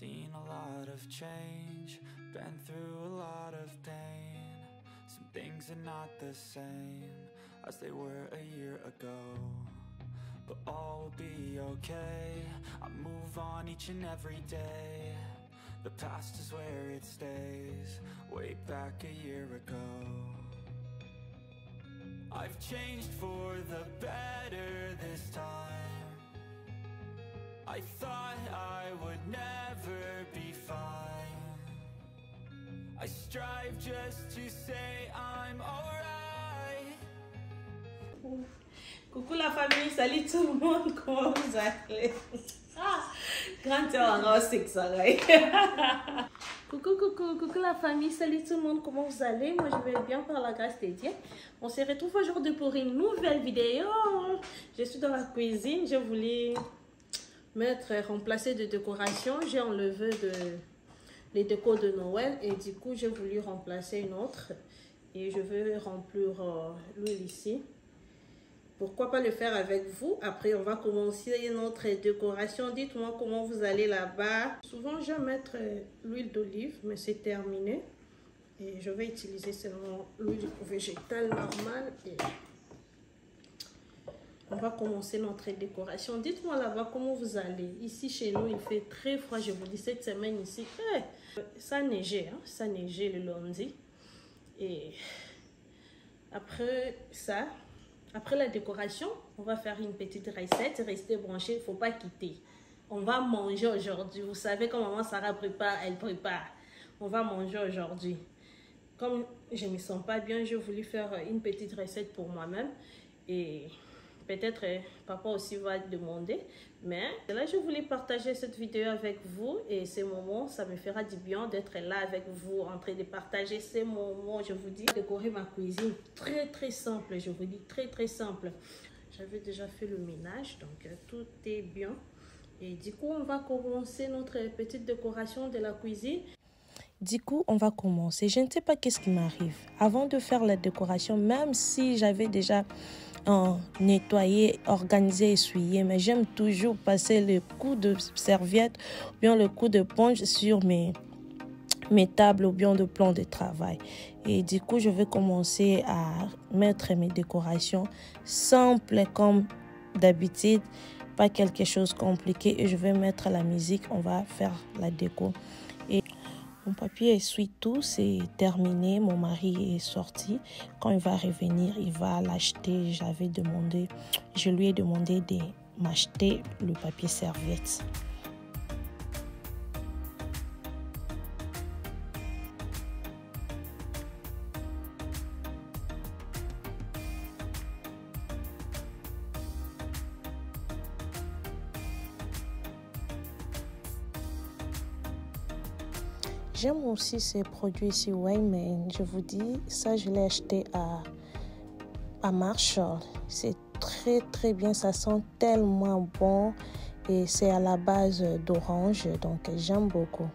Seen a lot of change, been through a lot of pain. Some things are not the same as they were a year ago, but all will be okay. I move on each and every day. The past is where it stays, way back a year ago. I've changed for the better this time. I thought I would never be fine. I strive just to say I'm alright. Coucou la famille, salut tout le monde, comment vous allez? Grand terrain, c'est que ça va. Coucou la famille, salut tout le monde, comment vous allez? Moi je vais bien par la grâce de Dieu. On se retrouve aujourd'hui pour une nouvelle vidéo. Je suis dans la cuisine, je voulais remplacer de décoration. J'ai enlevé les décos de Noël et du coup j'ai voulu remplacer une autre. Et je vais remplir l'huile ici. Pourquoi pas le faire avec vous? Après, on va commencer notre décoration. Dites-moi comment vous allez là-bas. Souvent, je vais mettre l'huile d'olive, mais c'est terminé. Et je vais utiliser seulement l'huile végétale normale. Et on va commencer notre décoration. Dites-moi là-bas comment vous allez. Ici, chez nous, il fait très froid. Je vous dis, cette semaine ici, ça neigeait. Hein? Ça neigeait le lundi. Et après ça... Après la décoration, on va faire une petite recette. Restez branchés, il ne faut pas quitter. On va manger aujourd'hui. Vous savez quand maman Sarah prépare, elle prépare. On va manger aujourd'hui. Comme je ne me sens pas bien, j'ai voulu faire une petite recette pour moi-même. Et peut-être papa aussi va demander. Mais là, je voulais partager cette vidéo avec vous. Et ces moments, ça me fera du bien d'être là avec vous, en train de partager ces moments. Je vous dis, décorer ma cuisine. Très simple, je vous dis, très simple. J'avais déjà fait le ménage, donc tout est bien. Et du coup, on va commencer notre petite décoration de la cuisine. Du coup, on va commencer. Je ne sais pas qu'est-ce qui m'arrive. Avant de faire la décoration, même si j'avais déjà nettoyé, organisé, essuyé, mais j'aime toujours passer le coup de serviette ou bien le coup de ponge sur mes tables ou bien de plan de travail. Et du coup, je vais commencer à mettre mes décorations simples comme d'habitude, pas quelque chose de compliqué. Et je vais mettre la musique, on va faire la déco. Et mon papier essuie tout, c'est terminé. Mon mari est sorti. Quand il va revenir, il va l'acheter. Je lui ai demandé de m'acheter le papier serviette. J'aime aussi ces produits ici, ouais, mais je vous dis, ça je l'ai acheté à Marshall. C'est très bien, ça sent tellement bon et c'est à la base d'orange, donc j'aime beaucoup.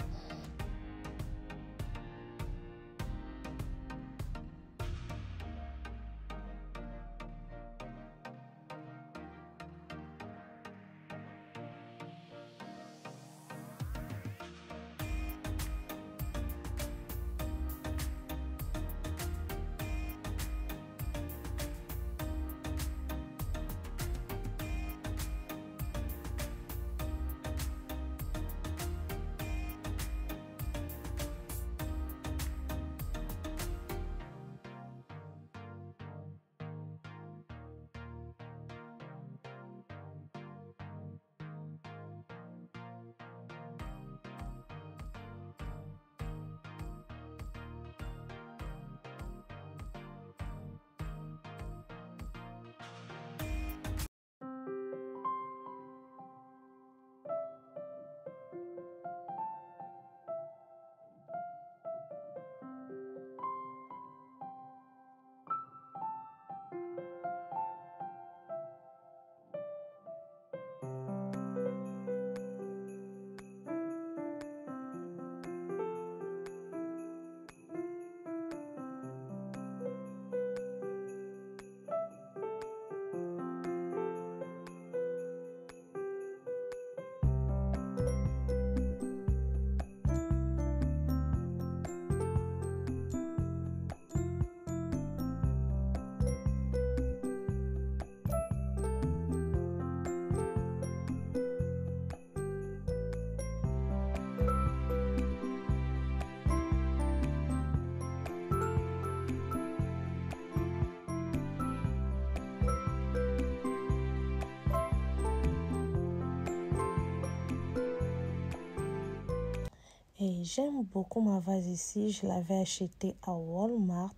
Et j'aime beaucoup ma vase ici. Je l'avais achetée à Walmart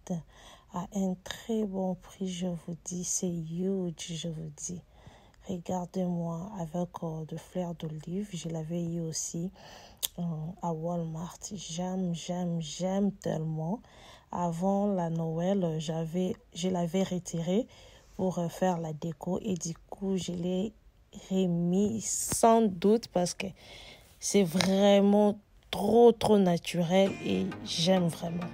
à un très bon prix, je vous dis. C'est huge, je vous dis. Regardez-moi avec de fleurs d'olive. Je l'avais eu aussi à Walmart. J'aime tellement. Avant la Noël, je l'avais retiré pour faire la déco et du coup, je l'ai remis sans doute parce que c'est vraiment trop naturel et j'aime vraiment.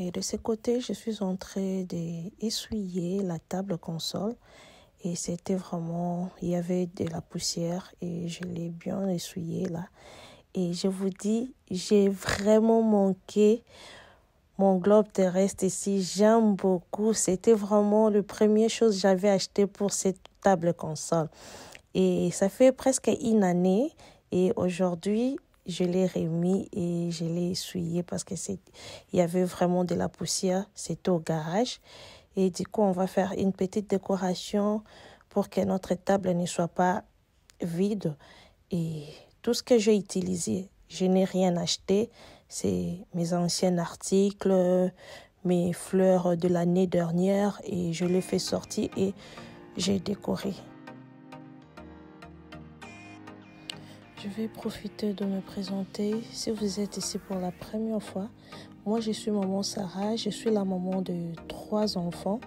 Et de ce côté, je suis en train d'essuyer la table console. Et c'était vraiment, il y avait de la poussière et je l'ai bien essuyé là. Et je vous dis, j'ai vraiment manqué mon globe terrestre ici. J'aime beaucoup. C'était vraiment la première chose que j'avais acheté pour cette table console. Et ça fait presque une année. Et aujourd'hui, je l'ai remis et je l'ai essuyé parce que il y avait vraiment de la poussière. C'était au garage. Et du coup, on va faire une petite décoration pour que notre table ne soit pas vide. Et tout ce que j'ai utilisé, je n'ai rien acheté. C'est mes anciens articles, mes fleurs de l'année dernière. Et je les fais sortir et j'ai décoré. Je vais profiter de me présenter. Si vous êtes ici pour la première fois, moi je suis maman Sarah. Je suis la maman de 3 enfants,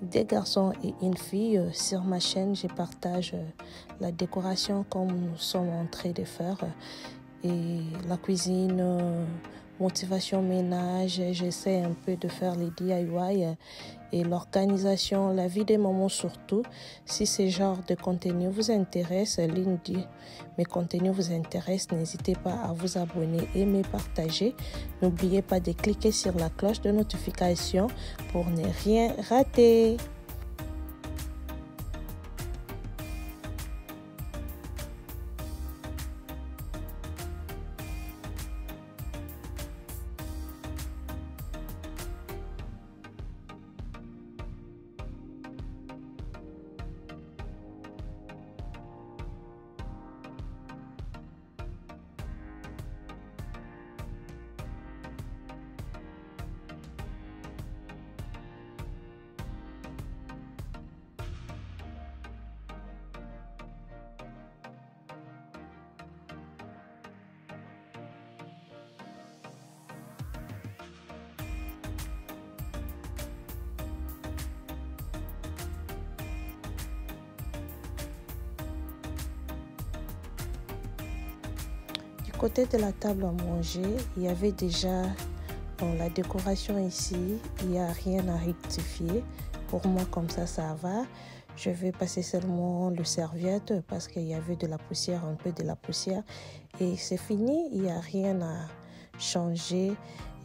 2 garçons et une fille. Sur ma chaîne, je partage la décoration comme nous sommes en train de faire. Et la cuisine, motivation ménage, j'essaie un peu de faire les DIY et l'organisation, la vie des mamans surtout. Si ce genre de contenu vous intéresse, l'une de mes contenus vous intéresse, n'hésitez pas à vous abonner et me partager. N'oubliez pas de cliquer sur la cloche de notification pour ne rien rater. Côté de la table à manger, il y avait déjà la décoration ici. Il n'y a rien à rectifier. Pour moi, comme ça va. Je vais passer seulement le serviette parce qu'il y avait de la poussière, un peu de la poussière. Et c'est fini, il n'y a rien à changer.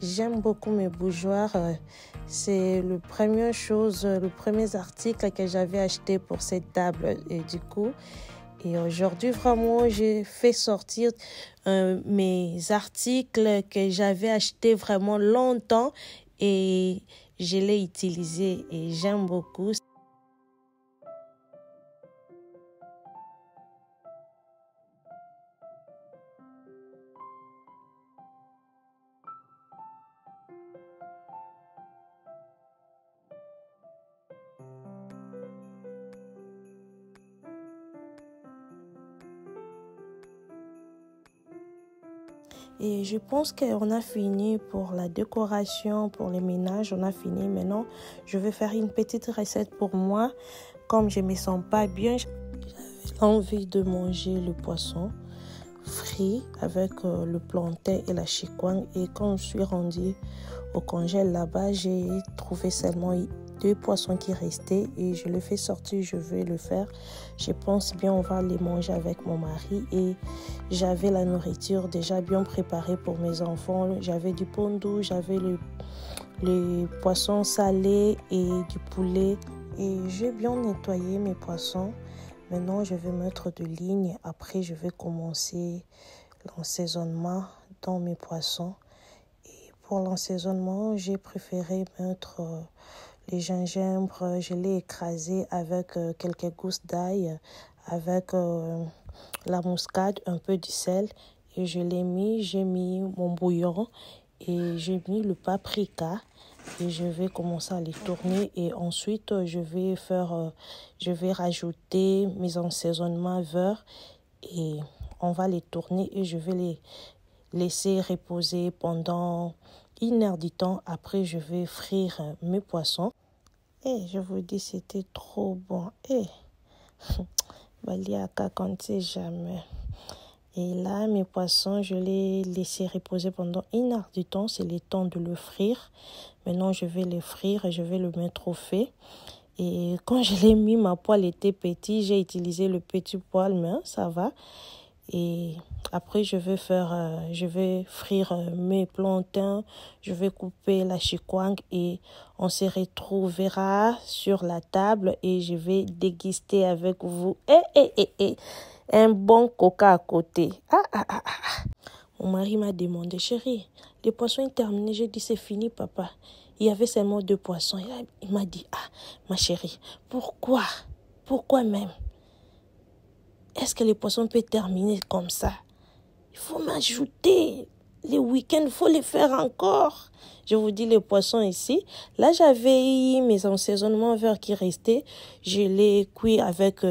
J'aime beaucoup mes bougeoirs. C'est le premier article que j'avais acheté pour cette table. Et du coup, aujourd'hui, vraiment, j'ai fait sortir mes articles que j'avais achetés vraiment longtemps et je l'ai utilisé et j'aime beaucoup. Et je pense qu'on a fini pour la décoration, pour les ménages, on a fini. Maintenant, je vais faire une petite recette pour moi. Comme je ne me sens pas bien, j'avais envie de manger le poisson frit avec le plantain et la chikwang. Et quand je suis rendue au congèle là-bas, j'ai trouvé seulement 2 poissons qui restaient et je le fais sortir, je vais le faire. Je pense bien on va les manger avec mon mari et j'avais la nourriture déjà bien préparée pour mes enfants. J'avais du pondu, j'avais le poisson salé et du poulet et j'ai bien nettoyé mes poissons. Maintenant, je vais mettre de ligne. Après, je vais commencer l'assaisonnement dans mes poissons. Et pour l'assaisonnement, j'ai préféré mettre les gingembre. Je l'ai écrasé avec quelques gousses d'ail, avec la muscade, un peu du sel. Et j'ai mis mon bouillon et j'ai mis le paprika. Et je vais commencer à les tourner et ensuite je vais rajouter mes assaisonnements beurre et on va les tourner et je vais les laisser reposer pendant 1 heure du temps. Après, je vais frire mes poissons. Et je vous dis, c'était trop bon. Et Baliaka, quand c'est jamais. Et là, mes poissons, je les laissé reposer pendant 1 heure du temps. C'est le temps de le frire. Maintenant, je vais les frire et je vais le mettre au feu. Et quand je l'ai mis, ma poêle était petite. J'ai utilisé le petit poêle, mais ça va. Et après, je vais frire mes plantains. Je vais couper la chikwang et on se retrouvera sur la table et je vais déguster avec vous. Un bon coca à côté. Mon mari m'a demandé, chérie, les poissons sont terminés. J'ai dit, c'est fini, papa. Il y avait seulement 2 poissons. Il m'a dit, ma chérie, pourquoi? Pourquoi même? Est-ce que les poissons peuvent terminer comme ça? Il faut m'ajouter. Les week-ends, il faut les faire encore. Je vous dis, les poissons ici. Là, j'avais mes assaisonnements verts qui restaient. Je les cuis avec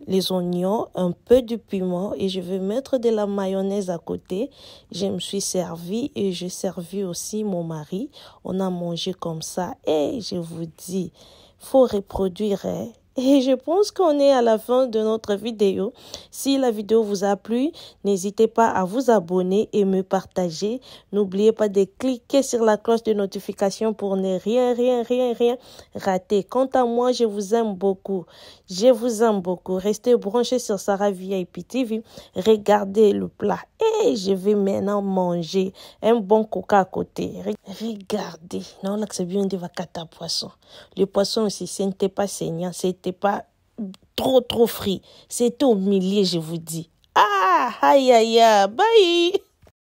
les oignons, un peu de piment et je vais mettre de la mayonnaise à côté. Je me suis servi et j'ai servi aussi mon mari. On a mangé comme ça et je vous dis, faut reproduire. Et je pense qu'on est à la fin de notre vidéo. Si la vidéo vous a plu, n'hésitez pas à vous abonner et me partager. N'oubliez pas de cliquer sur la cloche de notification pour ne rien rater. Quant à moi, je vous aime beaucoup. Je vous aime beaucoup. Restez branchés sur Sarah VIP TV. Regardez le plat. Et je vais maintenant manger un bon coca à côté. Regardez. Non, là, c'est bien de vakata poisson. Le poisson aussi, ce n'était pas saignant. C'était pas trop frit. C'était au milieu, je vous dis. Aïe, bye.